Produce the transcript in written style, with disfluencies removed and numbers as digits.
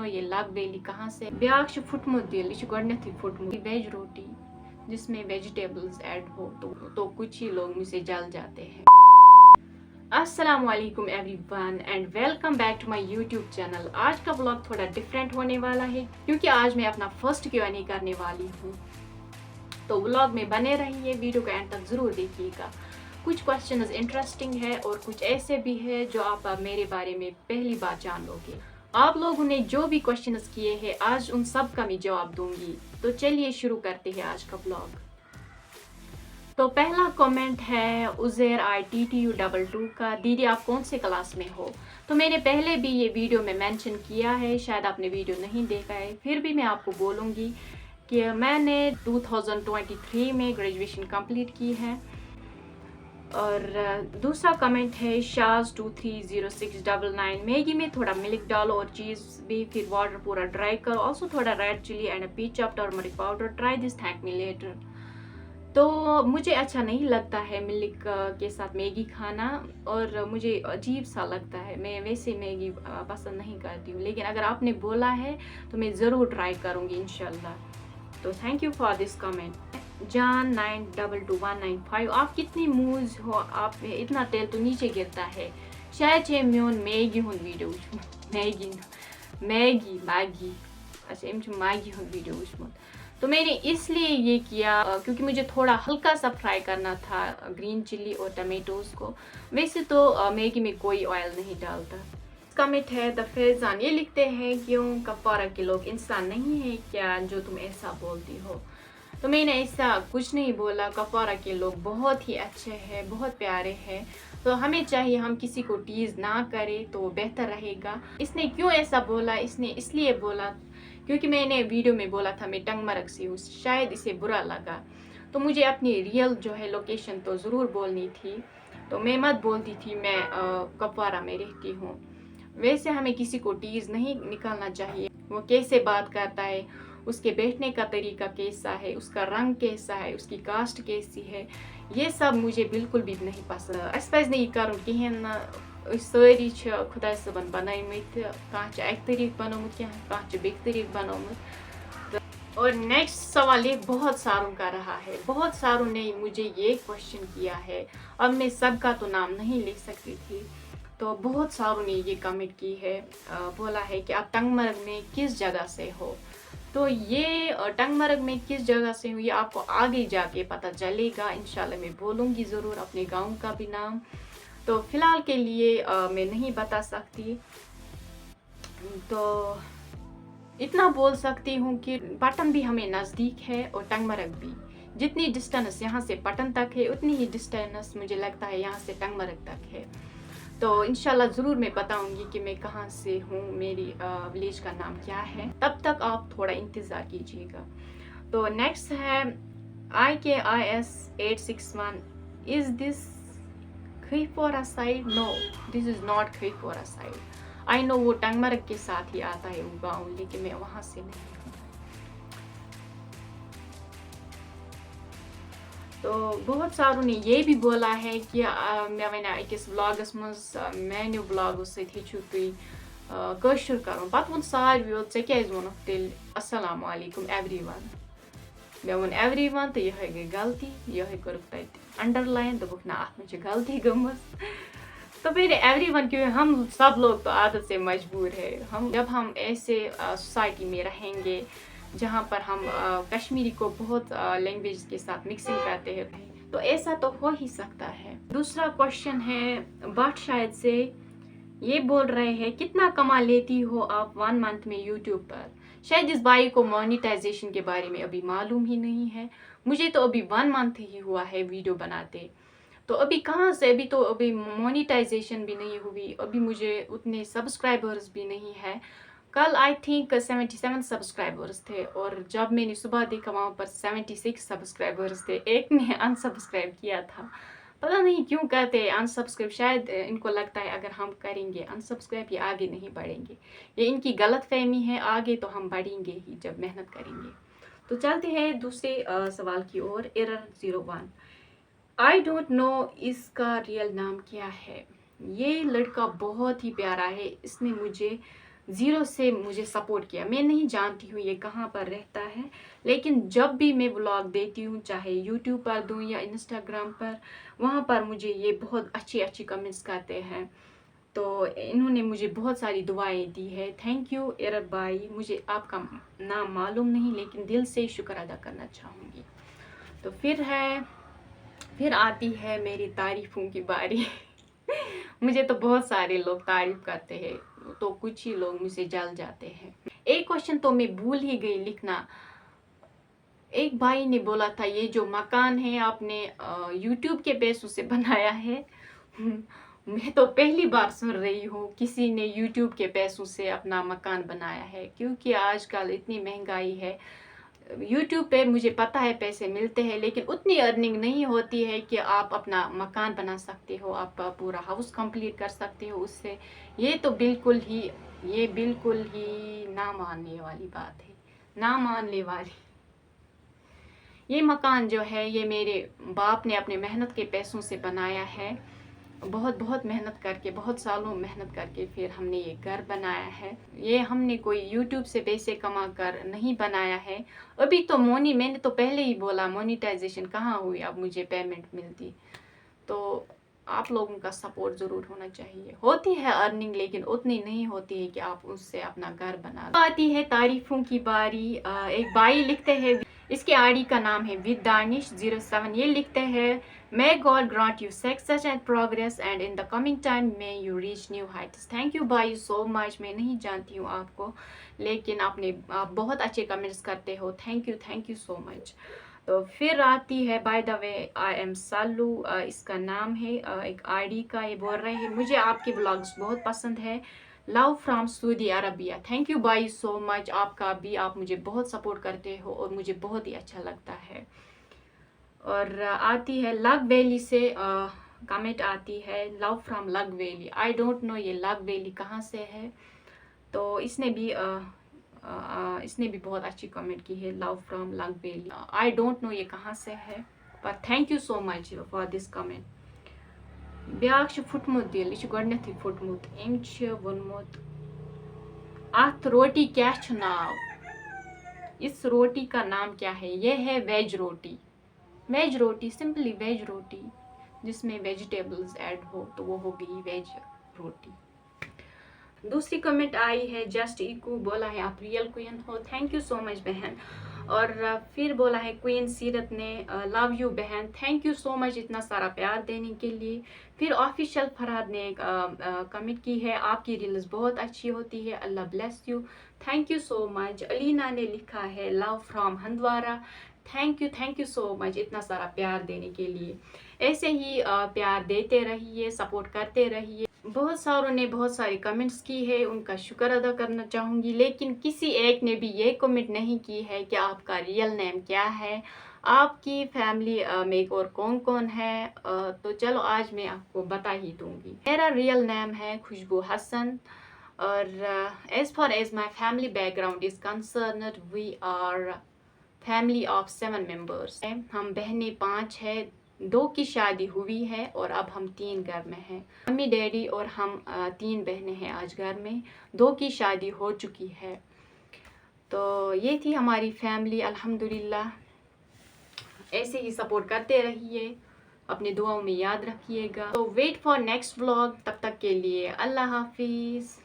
No ये लग valley कहाँ से ब्याक फुटमुत दिल यह गडनथी फुटमुत वेज रोटी जिसमें वेजिटेबल्स ऐड हो तो कुछ ही लोग मुझसे जल जाते हैं। अस्सलाम वालेकुम everyone and welcome back to my YouTube channel. आज का व्लॉग थोड़ा डिफरेंट होने वाला है क्योंकि आज मैं अपना फर्स्ट Q&A करने वाली हूँ, तो व्लॉग में बने रहिए, वीडियो का एंड तक ज़रूर देखिएगा। कुछ क्वेश्चंस इंटरेस्टिंग है और कुछ ऐसे भी है जो आप मेरे बारे में पहली बार जान लोगे। आप लोगों ने जो भी क्वेश्चंस किए हैं आज उन सब का मैं जवाब दूंगी। तो चलिए शुरू करते हैं आज का व्लॉग। तो पहला कमेंट है उज़ैर ITTU22 का, दीदी आप कौन से क्लास में हो? तो मैंने पहले भी ये वीडियो में मेंशन किया है, शायद आपने वीडियो नहीं देखा है, फिर भी मैं आपको बोलूँगी कि मैंने 2023 में ग्रेजुएशन कंप्लीट की है। और दूसरा कमेंट है शाज 230699, मैगी में थोड़ा मिल्क डालो और चीज़ भी, फिर वाटर पूरा ड्राई करो, ऑल्सो थोड़ा red chilli and pinch of turmeric powder, try this, thank me later. तो मुझे अच्छा नहीं लगता है मिल्क के साथ मैगी खाना और मुझे अजीब सा लगता है, मैं वैसे मैगी पसंद नहीं करती हूँ, लेकिन अगर आपने बोला है तो मैं ज़रूर ट्राई करूँगी इंशाल्लाह। तो thank you for this comment. जान 922195, आप कितनी मूज हो, आप में इतना तेल तो नीचे गिरता है, शायद ये म्योन मैगी हूँ वीडियो मैगी मैगी मैगी अच्छा एम मैगी हूँ वीडियो उसमें। तो मैंने इसलिए ये किया क्योंकि मुझे थोड़ा हल्का सा फ्राई करना था ग्रीन चिली और टमेटोज़ को, वैसे तो मैगी में कोई ऑयल नहीं डालता। कमेंट है द फैजान, ये लिखते हैं क्यों कफारा के लोग इंसान नहीं है क्या जो तुम ऐसा बोलती हो? तो मैंने ऐसा कुछ नहीं बोला, कफारा के लोग बहुत ही अच्छे हैं, बहुत प्यारे हैं, तो हमें चाहिए हम किसी को टीज़ ना करें तो बेहतर रहेगा। इसने क्यों ऐसा बोला? इसने इसलिए बोला क्योंकि मैंने वीडियो में बोला था मैं टंगमरग से हूँ, शायद इसे बुरा लगा, तो मुझे अपनी रियल जो है लोकेशन तो ज़रूर बोलनी थी, तो मैं मत बोलती थी मैं कफारा में रहती हूँ। वैसे हमें किसी को टीज़ नहीं निकालना चाहिए, वो कैसे बात करता है, उसके बैठने का तरीका कैसा है, उसका रंग कैसा है, उसकी कास्ट कैसी है, ये सब मुझे बिल्कुल भी नहीं पसंद। अस पज़ नहीं करूँ कहें, सारी खुदा सबन बनमत, कह अक तरीक बनोमुत कह बेक तरीक बनोमुत। और नेक्स्ट सवाल ये बहुत सारों का रहा है, बहुत सारों ने मुझे ये क्वेश्चन किया है, अब मैं सबका तो नाम नहीं लिख सकती थी, तो बहुत सारों ने ये कमेंट की है, बोला है कि आप टंगमरग में किस जगह से हो? तो ये टंगमरग में किस जगह से हूँ ये आपको आगे जाके पता चलेगा, इंशाल्लाह मैं बोलूँगी ज़रूर अपने गांव का भी नाम, तो फ़िलहाल के लिए मैं नहीं बता सकती। तो इतना बोल सकती हूँ कि पटन भी हमें नज़दीक है और टंगमरग भी, जितनी डिस्टेंस यहाँ से पटन तक है उतनी ही डिस्टेंस मुझे लगता है यहाँ से टंगमरग तक है। तो इंशाल्लाह ज़रूर मैं बताऊंगी कि मैं कहाँ से हूँ, मेरी विलेज का नाम क्या है, तब तक आप थोड़ा इंतज़ार कीजिएगा। तो नेक्स्ट है IKIS 861, इज़ दिस खीफोरा side? No, this is not खीफोरा साइड। आई नो वो टंगमरग के साथ ही आता है वो गाँव, लेकिन मैं वहाँ से नहीं हूँ। तो बहुत सारों ने ये भी बोला है कि मैं वन अकिस व्लॉगस मज मेन्यू व्लॉग हेचु तुई कशुर करुन, पत वोन सारवियो ऐ क्या वोनुक तेल अस्सलाम वालेकुम एवरीवन, मे वोन एवरीवन तो यह गई गलती, यह करुक तत अंडरलाइन, दोपुक ना अत में गलती गमस। तो मेरे एवरीवन क्यों, हम सब लोग तो आदत से मजबूर है, हम जब हम ऐसे सोसाइटी में रहेंगे जहाँ पर हम कश्मीरी को बहुत लैंग्वेज के साथ मिक्सिंग करते हैं, तो ऐसा तो हो ही सकता है। दूसरा क्वेश्चन है बट शायद से, ये बोल रहे हैं कितना कमा लेती हो आप 1 मंथ में यूट्यूब पर? शायद इस भाई को मोनेटाइजेशन के बारे में अभी मालूम ही नहीं है, मुझे तो अभी 1 मंथ ही हुआ है वीडियो बनाते, तो अभी कहाँ से, अभी तो अभी मोनेटाइजेशन भी नहीं हुई, अभी मुझे उतने सब्सक्राइबर्स भी नहीं है। कल आई थिंक 77 सब्सक्राइबर्स थे और जब मैंने सुबह देखा वहाँ पर 76 सब्सक्राइबर्स थे, एक ने अनसब्सक्राइब किया था, पता नहीं क्यों कहते हैं अनसब्सक्राइब, शायद इनको लगता है अगर हम करेंगे अनसब्सक्राइब ये आगे नहीं बढ़ेंगे, ये इनकी गलत फहमी है, आगे तो हम बढ़ेंगे ही जब मेहनत करेंगे। तो चलते हैं दूसरे सवाल की ओर। एरर 01, आई डोंट नो इसका रियल नाम क्या है। ये लड़का बहुत ही प्यारा है, इसने मुझे زیرو سے مجھے سپورٹ کیا. میں نہیں جانتی ہوں یہ کہاں پر رہتا ہے، لیکن جب بھی میں ولاگ دیتی ہوں چاہے یوٹیوب پر دوں یا انسٹاگرام پر، وہاں پر مجھے یہ بہت اچھی کمنٹس کرتے ہیں. تو انہوں نے مجھے بہت ساری دعائیں دی ہے. تھینک یو ارب بھائی. مجھے آپ کا نام معلوم نہیں لیکن دل سے شکر ادا کرنا چاہوں گی. تو پھر آتی ہے میری تعریفوں کی باری. مجھے تو بہت سارے لوگ تعریف کرتے ہیں تو کچھ ہی لوگ مجھ سے جل جاتے ہیں. ایک کوشچن تو میں بھول ہی گئی لکھنا. ایک بھائی نے بولا تھا یہ جو مکان ہے آپ نے یوٹیوب کے پیسوں سے بنایا ہے. میں تو پہلی بار سن رہی ہوں کسی نے یوٹیوب کے پیسوں سے اپنا مکان بنایا ہے، کیونکہ آج کل اتنی مہنگائی ہے. یوٹیوب پہ مجھے پتہ ہے پیسے ملتے ہیں لیکن اتنی ارننگ نہیں ہوتی ہے کہ آپ اپنا مکان بنا سکتے ہو، آپ پورا ہاؤس کمپلیٹ کر سکتے ہو اس سے. یہ تو بالکل ہی نہ ماننے والی بات ہے، نہ ماننے والی. یہ مکان جو ہے یہ میرے باپ نے اپنے محنت کے پیسوں سے بنایا ہے. بہت محنت کر کے، بہت سالوں محنت کر کے پھر ہم نے یہ گھر بنایا ہے. یہ ہم نے کوئی یوٹیوب سے پیسے کما کر نہیں بنایا ہے. ابھی تو میں نے تو پہلے ہی بولا مونیٹائزیشن کہاں ہوئی اب مجھے پیمنٹ ملتی. تو آپ لوگوں کا سپورٹ ضرور ہونا چاہیے. ہوتی ہے ارننگ لیکن اتنی نہیں ہوتی ہے کہ آپ اس سے اپنا گھر بنا. آتی ہے تعریفوں کی باری. ایک بھائی لکھتے ہیں، اس کے آئی ڈی کا نام ہے ود دانش 07. یہ لکھتے ہیں may God grant you success and progress and in the coming time may you reach new heights. thank you bhai so much. میں نہیں جانتی ہوں آپ کو لیکن آپ بہت اچھے کمنٹس کرتے ہو. تھینک یو سو مچ. تو پھر آتی ہے by the way I am Salu, اس کا نام ہے ایک آئی ڈی کا. یہ بول رہے ہیں مجھے آپ کے ولاگس بہت پسند ہے. Love from Saudi Arabia. Thank you بھائی سو مچ. آپ مجھے بہت سپورٹ کرتے ہو اور مجھے بہت ہی اچھا لگتا ہے. اور آتی ہے لگ ویلی سے کمنٹ آتی ہے، لو فرام لگ ویلی. آئی ڈونٹ نو یہ لگ ویلی کہاں سے ہے. تو اس نے بھی بہت اچھی کمنٹ کی ہے، لو فرام لگ ویلی. آئی ڈونٹ نو یہ کہاں سے ہے پر thank you so much for this comment. بیاکھ پھٹمت دل، یہ گۄڈنیتھٕے پھٹمت. أمۍ چھُ ووٚنمُت اتھ روٹی کیا چھُ ناو. اس روٹی کا نام کیا ہے. یہ ہے ویج روٹی. ویج روٹی، سمپلی ویج روٹی جس میں ویجیٹیبلز ایڈ ہو تو وہ ہو گئی ویج روٹی. دوسری کمنٹ آئی ہے جسٹ ایکو. بولا ہے آپ ریئل کوئین ہو. تھینک یو سو مچ بہن. اور پھر بولا ہے کوئین سیرت نے لو یو بہن. تھینک یو سو مچ اتنا سارا پیار دینے کے لیے. پھر آفیشیل فرحاد نے ایک کمنٹ کی ہے آپ کی ریلز بہت اچھی ہوتی ہے، Allah bless you. Thank you so much. Alina نے لکھا ہے love from Handwara. Thank you so much اتنا سارا پیار دینے کے لیے. ایسے ہی پیار دیتے رہیے، سپورٹ کرتے رہیے. بہت ساروں نے بہت ساری کمنٹس کی ہے، ان کا شکر ادا کرنا چاہوں گی. لیکن کسی ایک نے بھی یہ کمنٹ نہیں کی ہے کہ آپ کا ریئل نیم کیا ہے، آپ کی فیملی میں اور کون ہے. تو چلو آج میں آپ کو بتا ہی دوں گی. میرا ریئل نیم ہے خوشبو حسن. اور as far as my family background is concerned, we are family of 7 members. ہم بہنیں 5 ہیں، 2 کی شادی ہوئی ہے اور اب ہم 3 گھر میں ہیں. ممی ڈیڈی اور ہم 3 بہنیں ہیں آج گھر میں، 2 کی شادی ہو چکی ہے. تو یہ تھی ہماری فیملی الحمدللہ. ایسے ہی سپورٹ کرتے رہیے، اپنی دعاؤں میں یاد رکھیے گا. تو ویٹ فار نیکسٹ ولاگ. تب تک کے لیے اللہ حافظ.